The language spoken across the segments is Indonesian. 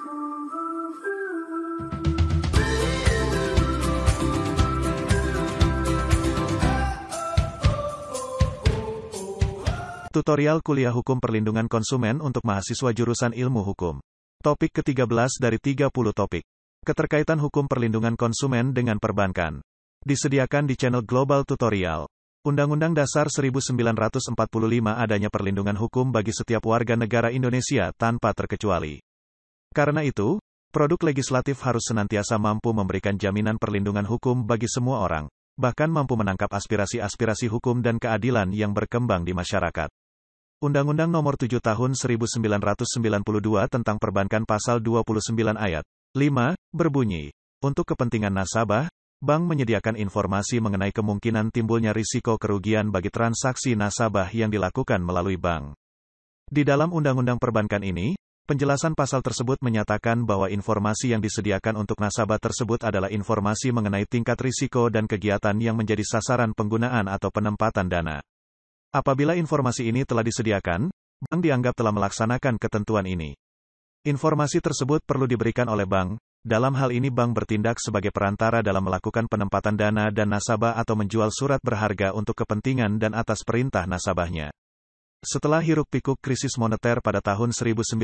Tutorial kuliah hukum perlindungan konsumen untuk mahasiswa jurusan ilmu hukum. Topik ke-13 dari 30 topik. Keterkaitan hukum perlindungan konsumen dengan perbankan. Disediakan di channel Global Tutorial. Undang-Undang Dasar 1945 adanya perlindungan hukum bagi setiap warga negara Indonesia tanpa terkecuali. Karena itu, produk legislatif harus senantiasa mampu memberikan jaminan perlindungan hukum bagi semua orang, bahkan mampu menangkap aspirasi-aspirasi hukum dan keadilan yang berkembang di masyarakat. Undang-Undang Nomor 7 Tahun 1992 tentang Perbankan Pasal 29 Ayat 5, berbunyi, untuk kepentingan nasabah, bank menyediakan informasi mengenai kemungkinan timbulnya risiko kerugian bagi transaksi nasabah yang dilakukan melalui bank. Di dalam Undang-Undang Perbankan ini, penjelasan pasal tersebut menyatakan bahwa informasi yang disediakan untuk nasabah tersebut adalah informasi mengenai tingkat risiko dan kegiatan yang menjadi sasaran penggunaan atau penempatan dana. Apabila informasi ini telah disediakan, bank dianggap telah melaksanakan ketentuan ini. Informasi tersebut perlu diberikan oleh bank, dalam hal ini bank bertindak sebagai perantara dalam melakukan penempatan dana dan nasabah atau menjual surat berharga untuk kepentingan dan atas perintah nasabahnya. Setelah hiruk-pikuk krisis moneter pada tahun 1997,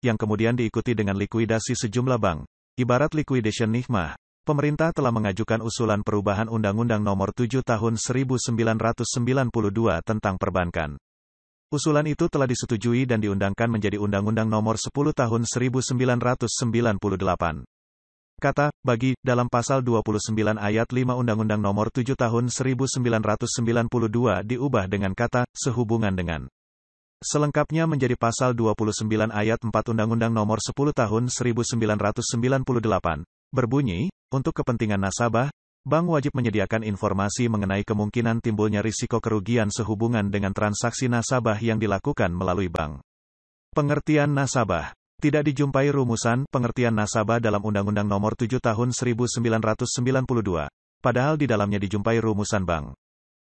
yang kemudian diikuti dengan likuidasi sejumlah bank, ibarat liquidation nikmah, pemerintah telah mengajukan usulan perubahan Undang-Undang Nomor 7 Tahun 1992 tentang Perbankan. Usulan itu telah disetujui dan diundangkan menjadi Undang-Undang Nomor 10 Tahun 1998. Kata bagi dalam pasal 29 ayat 5 Undang-Undang Nomor 7 Tahun 1992 diubah dengan kata sehubungan dengan. Selengkapnya menjadi pasal 29 ayat 4 Undang-Undang Nomor 10 Tahun 1998. Berbunyi, untuk kepentingan nasabah, bank wajib menyediakan informasi mengenai kemungkinan timbulnya risiko kerugian sehubungan dengan transaksi nasabah yang dilakukan melalui bank. Pengertian nasabah. Tidak dijumpai rumusan pengertian nasabah dalam Undang-Undang Nomor 7 Tahun 1992, padahal di dalamnya dijumpai rumusan bank.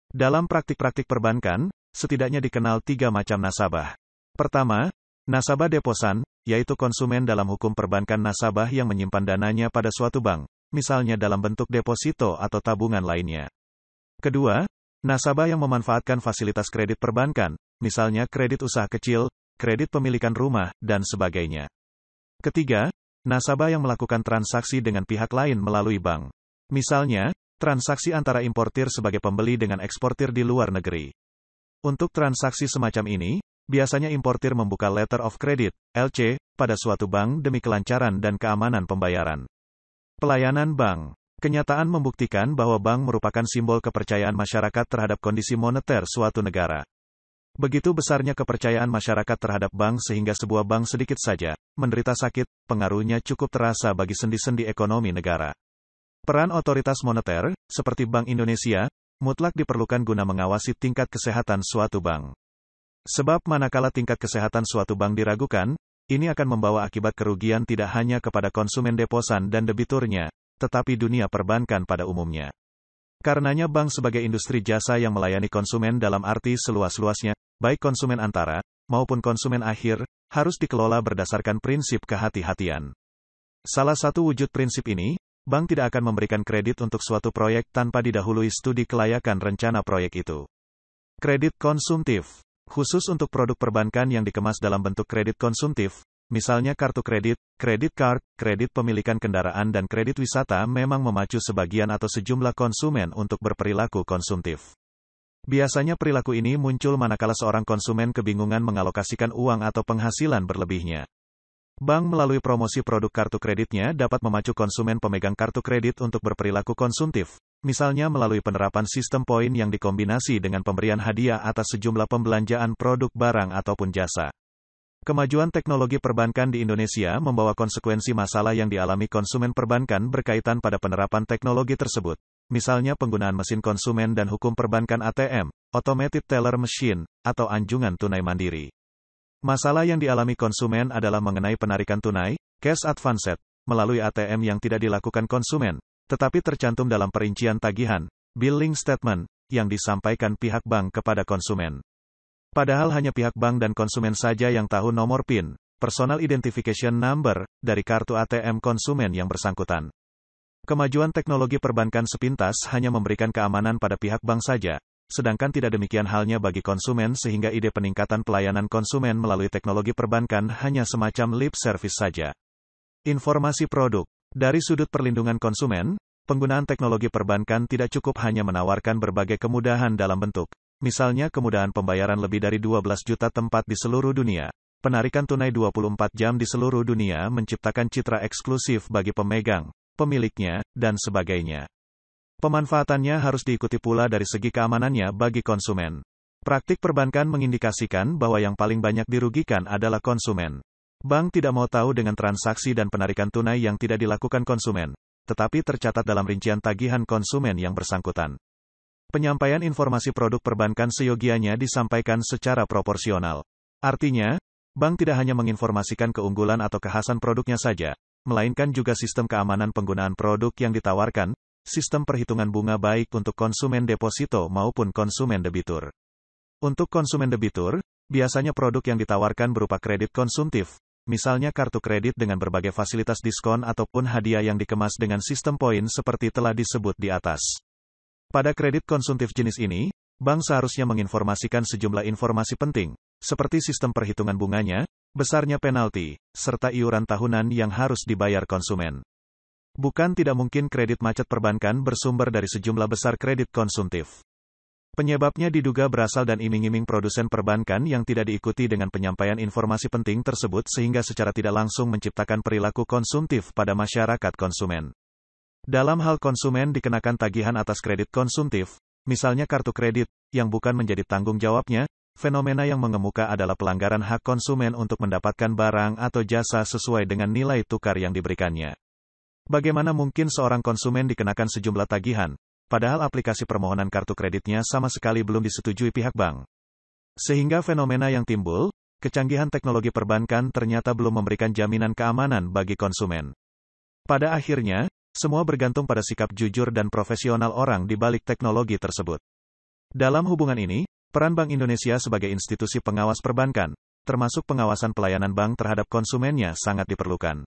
Dalam praktik-praktik perbankan, setidaknya dikenal 3 macam nasabah. Pertama, nasabah deposan, yaitu konsumen dalam hukum perbankan nasabah yang menyimpan dananya pada suatu bank, misalnya dalam bentuk deposito atau tabungan lainnya. Kedua, nasabah yang memanfaatkan fasilitas kredit perbankan, misalnya kredit usaha kecil, kredit pemilikan rumah, dan sebagainya. Ketiga, nasabah yang melakukan transaksi dengan pihak lain melalui bank. Misalnya, transaksi antara importir sebagai pembeli dengan eksportir di luar negeri. Untuk transaksi semacam ini, biasanya importir membuka letter of credit, LC, pada suatu bank demi kelancaran dan keamanan pembayaran. Pelayanan bank. Kenyataan membuktikan bahwa bank merupakan simbol kepercayaan masyarakat terhadap kondisi moneter suatu negara. Begitu besarnya kepercayaan masyarakat terhadap bank sehingga sebuah bank sedikit saja menderita sakit, pengaruhnya cukup terasa bagi sendi-sendi ekonomi negara. Peran otoritas moneter, seperti Bank Indonesia, mutlak diperlukan guna mengawasi tingkat kesehatan suatu bank. Sebab manakala tingkat kesehatan suatu bank diragukan, ini akan membawa akibat kerugian tidak hanya kepada konsumen deposan dan debiturnya, tetapi dunia perbankan pada umumnya. Karenanya bank sebagai industri jasa yang melayani konsumen dalam arti seluas-luasnya, baik konsumen antara, maupun konsumen akhir, harus dikelola berdasarkan prinsip kehati-hatian. Salah satu wujud prinsip ini, bank tidak akan memberikan kredit untuk suatu proyek tanpa didahului studi kelayakan rencana proyek itu. Kredit konsumtif. Khusus untuk produk perbankan yang dikemas dalam bentuk kredit konsumtif, misalnya kartu kredit, kredit card, kredit pemilikan kendaraan dan kredit wisata memang memacu sebagian atau sejumlah konsumen untuk berperilaku konsumtif. Biasanya perilaku ini muncul manakala seorang konsumen kebingungan mengalokasikan uang atau penghasilan berlebihnya. Bank melalui promosi produk kartu kreditnya dapat memacu konsumen pemegang kartu kredit untuk berperilaku konsumtif, misalnya melalui penerapan sistem poin yang dikombinasi dengan pemberian hadiah atas sejumlah pembelanjaan produk barang ataupun jasa. Kemajuan teknologi perbankan di Indonesia membawa konsekuensi masalah yang dialami konsumen perbankan berkaitan pada penerapan teknologi tersebut, misalnya penggunaan mesin konsumen dan hukum perbankan ATM, Automated Teller Machine, atau anjungan tunai mandiri. Masalah yang dialami konsumen adalah mengenai penarikan tunai, cash advanced, melalui ATM yang tidak dilakukan konsumen, tetapi tercantum dalam perincian tagihan, billing statement, yang disampaikan pihak bank kepada konsumen. Padahal hanya pihak bank dan konsumen saja yang tahu nomor PIN, Personal Identification Number, dari kartu ATM konsumen yang bersangkutan. Kemajuan teknologi perbankan sepintas hanya memberikan keamanan pada pihak bank saja, sedangkan tidak demikian halnya bagi konsumen sehingga ide peningkatan pelayanan konsumen melalui teknologi perbankan hanya semacam lip service saja. Informasi produk. Dari sudut perlindungan konsumen, penggunaan teknologi perbankan tidak cukup hanya menawarkan berbagai kemudahan dalam bentuk, misalnya kemudahan pembayaran lebih dari 12 juta tempat di seluruh dunia, penarikan tunai 24 jam di seluruh dunia menciptakan citra eksklusif bagi pemegang, pemiliknya, dan sebagainya. Pemanfaatannya harus diikuti pula dari segi keamanannya bagi konsumen. Praktik perbankan mengindikasikan bahwa yang paling banyak dirugikan adalah konsumen. Bank tidak mau tahu dengan transaksi dan penarikan tunai yang tidak dilakukan konsumen, tetapi tercatat dalam rincian tagihan konsumen yang bersangkutan. Penyampaian informasi produk perbankan seyogianya disampaikan secara proporsional. Artinya, bank tidak hanya menginformasikan keunggulan atau kekhasan produknya saja, melainkan juga sistem keamanan penggunaan produk yang ditawarkan, sistem perhitungan bunga baik untuk konsumen deposito maupun konsumen debitur. Untuk konsumen debitur, biasanya produk yang ditawarkan berupa kredit konsumtif, misalnya kartu kredit dengan berbagai fasilitas diskon ataupun hadiah yang dikemas dengan sistem poin seperti telah disebut di atas. Pada kredit konsumtif jenis ini, bank seharusnya menginformasikan sejumlah informasi penting, seperti sistem perhitungan bunganya, besarnya penalti, serta iuran tahunan yang harus dibayar konsumen. Bukan tidak mungkin kredit macet perbankan bersumber dari sejumlah besar kredit konsumtif. Penyebabnya diduga berasal dan iming-iming produsen perbankan yang tidak diikuti dengan penyampaian informasi penting tersebut sehingga secara tidak langsung menciptakan perilaku konsumtif pada masyarakat konsumen. Dalam hal konsumen dikenakan tagihan atas kredit konsumtif, misalnya kartu kredit, yang bukan menjadi tanggung jawabnya, fenomena yang mengemuka adalah pelanggaran hak konsumen untuk mendapatkan barang atau jasa sesuai dengan nilai tukar yang diberikannya. Bagaimana mungkin seorang konsumen dikenakan sejumlah tagihan, padahal aplikasi permohonan kartu kreditnya sama sekali belum disetujui pihak bank? Sehingga fenomena yang timbul, kecanggihan teknologi perbankan ternyata belum memberikan jaminan keamanan bagi konsumen. Pada akhirnya, semua bergantung pada sikap jujur dan profesional orang di balik teknologi tersebut. Dalam hubungan ini, peran Bank Indonesia sebagai institusi pengawas perbankan, termasuk pengawasan pelayanan bank terhadap konsumennya sangat diperlukan.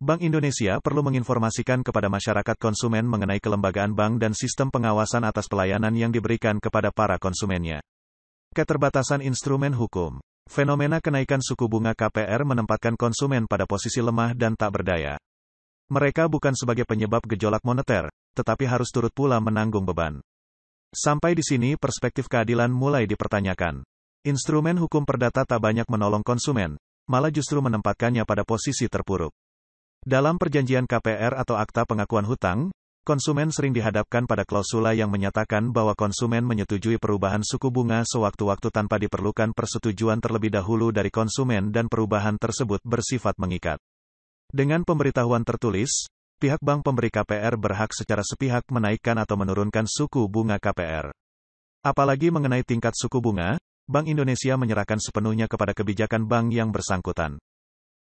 Bank Indonesia perlu menginformasikan kepada masyarakat konsumen mengenai kelembagaan bank dan sistem pengawasan atas pelayanan yang diberikan kepada para konsumennya. Keterbatasan instrumen hukum. Fenomena kenaikan suku bunga KPR menempatkan konsumen pada posisi lemah dan tak berdaya. Mereka bukan sebagai penyebab gejolak moneter, tetapi harus turut pula menanggung beban. Sampai di sini perspektif keadilan mulai dipertanyakan. Instrumen hukum perdata tak banyak menolong konsumen, malah justru menempatkannya pada posisi terpuruk. Dalam perjanjian KPR atau akta pengakuan hutang, konsumen sering dihadapkan pada klausula yang menyatakan bahwa konsumen menyetujui perubahan suku bunga sewaktu-waktu tanpa diperlukan persetujuan terlebih dahulu dari konsumen dan perubahan tersebut bersifat mengikat. Dengan pemberitahuan tertulis, pihak bank pemberi KPR berhak secara sepihak menaikkan atau menurunkan suku bunga KPR. Apalagi mengenai tingkat suku bunga, Bank Indonesia menyerahkan sepenuhnya kepada kebijakan bank yang bersangkutan.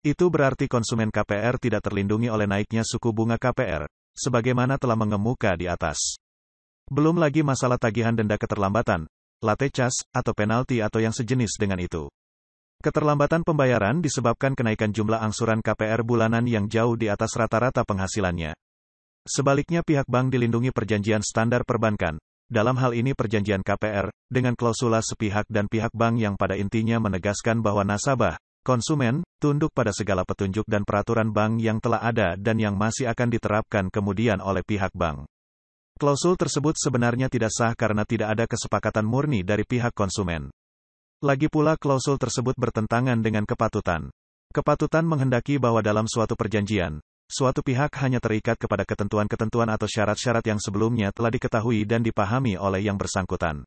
Itu berarti konsumen KPR tidak terlindungi oleh naiknya suku bunga KPR, sebagaimana telah mengemuka di atas. Belum lagi masalah tagihan denda keterlambatan, late charge, atau penalti atau yang sejenis dengan itu. Keterlambatan pembayaran disebabkan kenaikan jumlah angsuran KPR bulanan yang jauh di atas rata-rata penghasilannya. Sebaliknya pihak bank dilindungi perjanjian standar perbankan, dalam hal ini perjanjian KPR, dengan klausula sepihak dan pihak bank yang pada intinya menegaskan bahwa nasabah, konsumen, tunduk pada segala petunjuk dan peraturan bank yang telah ada dan yang masih akan diterapkan kemudian oleh pihak bank. Klausul tersebut sebenarnya tidak sah karena tidak ada kesepakatan murni dari pihak konsumen. Lagi pula klausul tersebut bertentangan dengan kepatutan. Kepatutan menghendaki bahwa dalam suatu perjanjian, suatu pihak hanya terikat kepada ketentuan-ketentuan atau syarat-syarat yang sebelumnya telah diketahui dan dipahami oleh yang bersangkutan.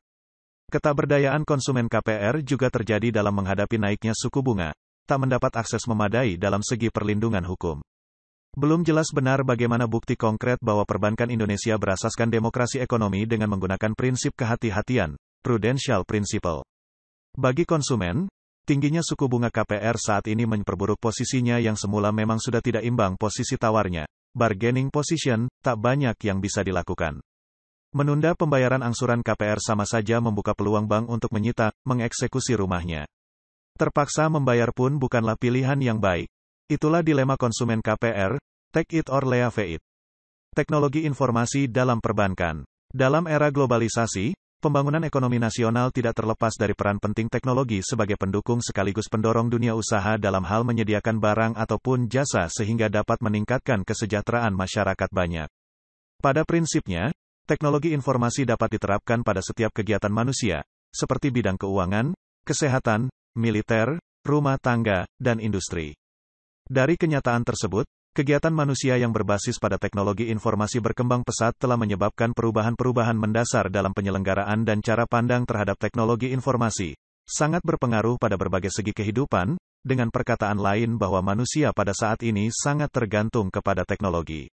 Ketakberdayaan konsumen KPR juga terjadi dalam menghadapi naiknya suku bunga, tak mendapat akses memadai dalam segi perlindungan hukum. Belum jelas benar bagaimana bukti konkret bahwa perbankan Indonesia berasaskan demokrasi ekonomi dengan menggunakan prinsip kehati-hatian, prudential principle. Bagi konsumen, tingginya suku bunga KPR saat ini memperburuk posisinya yang semula memang sudah tidak imbang posisi tawarnya, bargaining position, tak banyak yang bisa dilakukan. Menunda pembayaran angsuran KPR sama saja membuka peluang bank untuk menyita, mengeksekusi rumahnya. Terpaksa membayar pun bukanlah pilihan yang baik. Itulah dilema konsumen KPR, take it or leave it. Teknologi informasi dalam perbankan. Dalam era globalisasi, pembangunan ekonomi nasional tidak terlepas dari peran penting teknologi sebagai pendukung sekaligus pendorong dunia usaha dalam hal menyediakan barang ataupun jasa sehingga dapat meningkatkan kesejahteraan masyarakat banyak. Pada prinsipnya, teknologi informasi dapat diterapkan pada setiap kegiatan manusia, seperti bidang keuangan, kesehatan, militer, rumah tangga, dan industri. Dari kenyataan tersebut, kegiatan manusia yang berbasis pada teknologi informasi berkembang pesat telah menyebabkan perubahan-perubahan mendasar dalam penyelenggaraan dan cara pandang terhadap teknologi informasi. Sangat berpengaruh pada berbagai segi kehidupan, dengan perkataan lain bahwa manusia pada saat ini sangat tergantung kepada teknologi.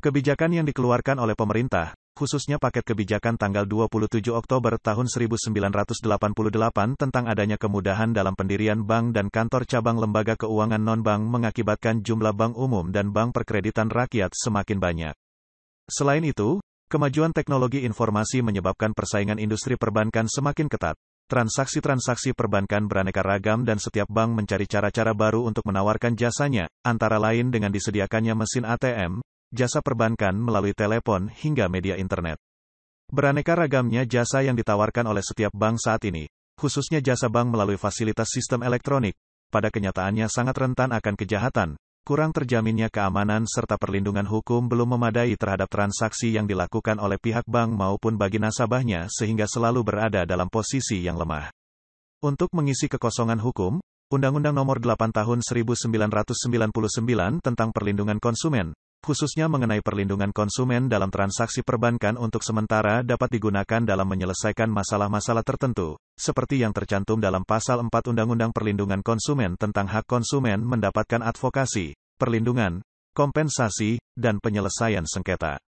Kebijakan yang dikeluarkan oleh pemerintah, khususnya paket kebijakan tanggal 27 Oktober tahun 1988 tentang adanya kemudahan dalam pendirian bank dan kantor cabang lembaga keuangan non-bank mengakibatkan jumlah bank umum dan bank perkreditan rakyat semakin banyak. Selain itu, kemajuan teknologi informasi menyebabkan persaingan industri perbankan semakin ketat. Transaksi-transaksi perbankan beraneka ragam dan setiap bank mencari cara-cara baru untuk menawarkan jasanya, antara lain dengan disediakannya mesin ATM, jasa perbankan melalui telepon hingga media internet. Beraneka ragamnya jasa yang ditawarkan oleh setiap bank saat ini, khususnya jasa bank melalui fasilitas sistem elektronik, pada kenyataannya sangat rentan akan kejahatan, kurang terjaminnya keamanan serta perlindungan hukum belum memadai terhadap transaksi yang dilakukan oleh pihak bank maupun bagi nasabahnya sehingga selalu berada dalam posisi yang lemah. Untuk mengisi kekosongan hukum, Undang-Undang Nomor 8 Tahun 1999 tentang Perlindungan Konsumen, khususnya mengenai perlindungan konsumen dalam transaksi perbankan untuk sementara dapat digunakan dalam menyelesaikan masalah-masalah tertentu, seperti yang tercantum dalam Pasal 4 Undang-Undang Perlindungan Konsumen tentang hak konsumen mendapatkan advokasi, perlindungan, kompensasi, dan penyelesaian sengketa.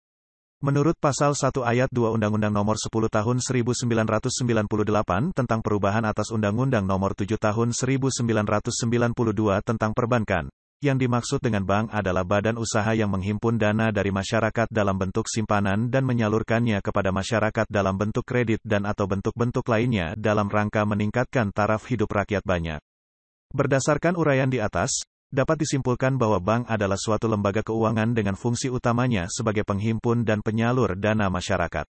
Menurut Pasal 1 Ayat 2 Undang-Undang Nomor 10 Tahun 1998 tentang perubahan atas Undang-Undang Nomor 7 Tahun 1992 tentang perbankan, yang dimaksud dengan bank adalah badan usaha yang menghimpun dana dari masyarakat dalam bentuk simpanan dan menyalurkannya kepada masyarakat dalam bentuk kredit dan atau bentuk-bentuk lainnya dalam rangka meningkatkan taraf hidup rakyat banyak. Berdasarkan uraian di atas, dapat disimpulkan bahwa bank adalah suatu lembaga keuangan dengan fungsi utamanya sebagai penghimpun dan penyalur dana masyarakat.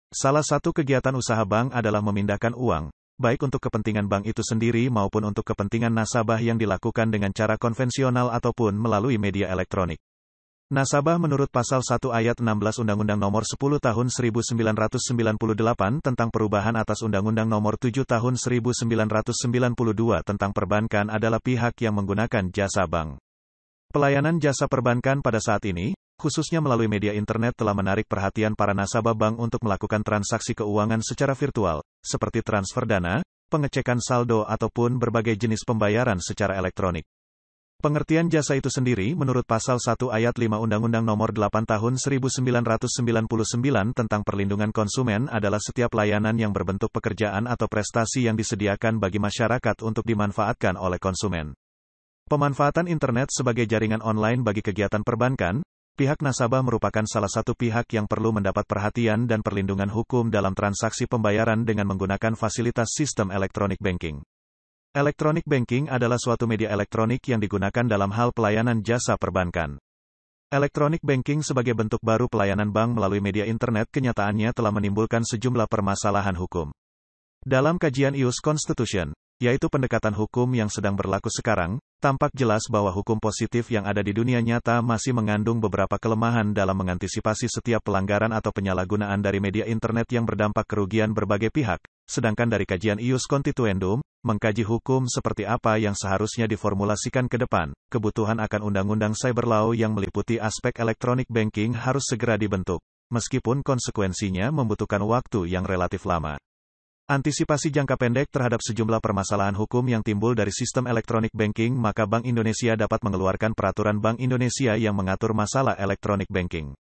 Salah satu kegiatan usaha bank adalah memindahkan uang, baik untuk kepentingan bank itu sendiri maupun untuk kepentingan nasabah yang dilakukan dengan cara konvensional ataupun melalui media elektronik. Nasabah menurut Pasal 1 Ayat 16 Undang-Undang Nomor 10 Tahun 1998 tentang perubahan atas Undang-Undang Nomor 7 Tahun 1992 tentang perbankan adalah pihak yang menggunakan jasa bank. Pelayanan jasa perbankan pada saat ini, khususnya melalui media internet telah menarik perhatian para nasabah bank untuk melakukan transaksi keuangan secara virtual, seperti transfer dana, pengecekan saldo ataupun berbagai jenis pembayaran secara elektronik. Pengertian jasa itu sendiri menurut Pasal 1 Ayat 5 Undang-Undang Nomor 8 Tahun 1999 tentang Perlindungan Konsumen adalah setiap layanan yang berbentuk pekerjaan atau prestasi yang disediakan bagi masyarakat untuk dimanfaatkan oleh konsumen. Pemanfaatan internet sebagai jaringan online bagi kegiatan perbankan, pihak nasabah merupakan salah satu pihak yang perlu mendapat perhatian dan perlindungan hukum dalam transaksi pembayaran dengan menggunakan fasilitas sistem elektronik banking. Electronic banking adalah suatu media elektronik yang digunakan dalam hal pelayanan jasa perbankan. Electronic banking sebagai bentuk baru pelayanan bank melalui media internet kenyataannya telah menimbulkan sejumlah permasalahan hukum. Dalam kajian ius constitution, yaitu pendekatan hukum yang sedang berlaku sekarang, tampak jelas bahwa hukum positif yang ada di dunia nyata masih mengandung beberapa kelemahan dalam mengantisipasi setiap pelanggaran atau penyalahgunaan dari media internet yang berdampak kerugian berbagai pihak, sedangkan dari kajian ius constituendum, mengkaji hukum seperti apa yang seharusnya diformulasikan ke depan, kebutuhan akan undang-undang cyber law yang meliputi aspek electronic banking harus segera dibentuk, meskipun konsekuensinya membutuhkan waktu yang relatif lama. Antisipasi jangka pendek terhadap sejumlah permasalahan hukum yang timbul dari sistem elektronik banking, maka Bank Indonesia dapat mengeluarkan peraturan Bank Indonesia yang mengatur masalah elektronik banking.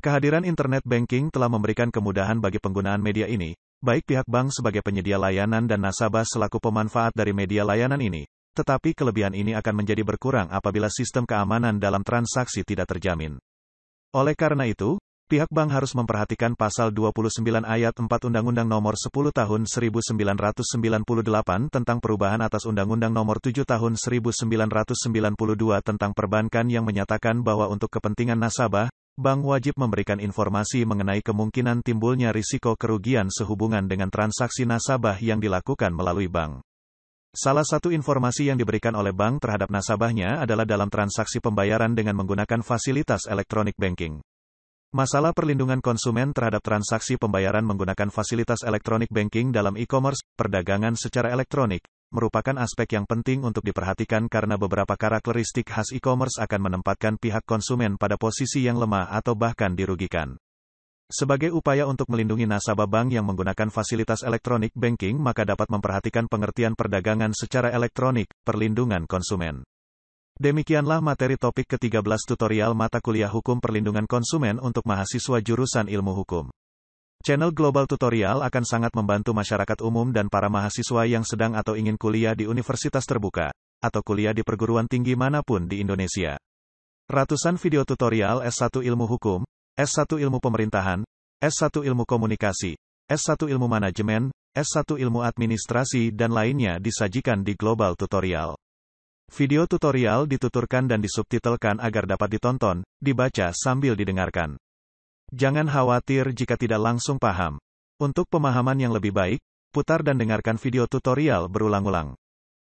Kehadiran internet banking telah memberikan kemudahan bagi penggunaan media ini, baik pihak bank sebagai penyedia layanan dan nasabah selaku pemanfaat dari media layanan ini, tetapi kelebihan ini akan menjadi berkurang apabila sistem keamanan dalam transaksi tidak terjamin. Oleh karena itu, Pihak bank harus memperhatikan pasal 29 ayat 4 Undang-Undang Nomor 10 Tahun 1998 tentang perubahan atas Undang-Undang Nomor 7 Tahun 1992 tentang perbankan yang menyatakan bahwa untuk kepentingan nasabah, bank wajib memberikan informasi mengenai kemungkinan timbulnya risiko kerugian sehubungan dengan transaksi nasabah yang dilakukan melalui bank. Salah satu informasi yang diberikan oleh bank terhadap nasabahnya adalah dalam transaksi pembayaran dengan menggunakan fasilitas elektronik banking. Masalah perlindungan konsumen terhadap transaksi pembayaran menggunakan fasilitas elektronik banking dalam e-commerce, perdagangan secara elektronik, merupakan aspek yang penting untuk diperhatikan karena beberapa karakteristik khas e-commerce akan menempatkan pihak konsumen pada posisi yang lemah atau bahkan dirugikan. Sebagai upaya untuk melindungi nasabah bank yang menggunakan fasilitas elektronik banking, maka dapat memperhatikan pengertian perdagangan secara elektronik, perlindungan konsumen. Demikianlah materi topik ke-13 tutorial mata kuliah Hukum Perlindungan Konsumen untuk mahasiswa jurusan Ilmu Hukum. Channel Global Tutorial akan sangat membantu masyarakat umum dan para mahasiswa yang sedang atau ingin kuliah di universitas terbuka, atau kuliah di perguruan tinggi manapun di Indonesia. Ratusan video tutorial S1 Ilmu Hukum, S1 Ilmu Pemerintahan, S1 Ilmu Komunikasi, S1 Ilmu Manajemen, S1 Ilmu Administrasi dan lainnya disajikan di Global Tutorial. Video tutorial dituturkan dan disubtitelkan agar dapat ditonton, dibaca sambil didengarkan. Jangan khawatir jika tidak langsung paham. Untuk pemahaman yang lebih baik, putar dan dengarkan video tutorial berulang-ulang.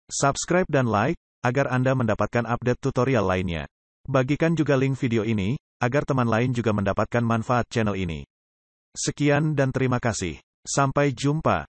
Subscribe dan like, agar Anda mendapatkan update tutorial lainnya. Bagikan juga link video ini, agar teman lain juga mendapatkan manfaat channel ini. Sekian dan terima kasih. Sampai jumpa.